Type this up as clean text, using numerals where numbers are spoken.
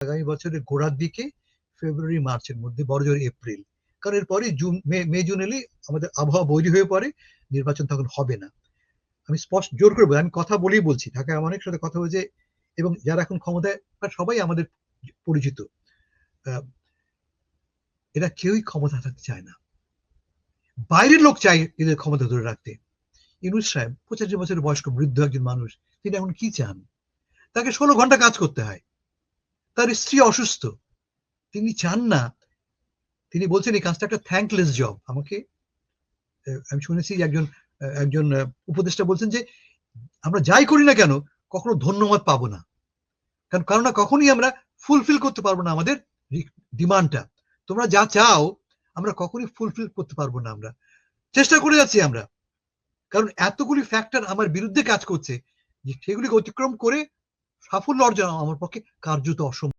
আগামী বছরের গোড়ার দিকে ফেব্রুয়ারি মার্চের মধ্যে, বড়জোর এপ্রিল, কারণ এরপরে জুন মে জুন এলেই আমাদের আবহাওয়া বৈরী হয়ে পড়ে, নির্বাচন তখন হবে না। আমি স্পষ্ট জোর করে বলি, আমি কথা বলেই বলছি, ঢাকায় আমার অনেক সাথে কথা হয়েছে, এবং যারা এখন ক্ষমতায় সবাই আমাদের পরিচিত, এরা কেউই ক্ষমতা থাকতে চায় না, বাইরের লোক চায় এদের ক্ষমতা ধরে রাখতে। ইউনূস সাহেব 85 বছরের বয়স্ক বৃদ্ধ একজন মানুষ, তিনি এখন কি চান? তাকে 16 ঘন্টা কাজ করতে হয়, তার স্ত্রী অসুস্থ, তিনি চান না, তিনি বলছেন এই কাজটা একটা থ্যাঙ্কলেস জব। আমাকে আমি শুনেছি একজন একজন উপদেষ্টা বলছেন যে আমরা যাই করি না কেন কখনো ধন্যবাদ পাবো না, কারণ কারণ না কখনোই আমরা ফুলফিল করতে পারবো না আমাদের ডিমান্ডটা। তোমরা যা চাও আমরা কখনোই ফুলফিল করতে পারবো না, আমরা চেষ্টা করে যাচ্ছি আমরা, কারণ এতগুলি ফ্যাক্টর আমার বিরুদ্ধে কাজ করছে যে সেগুলিকে অতিক্রম করে সাফল্য অর্জন আমার পক্ষে কার্যত অসম্ভব।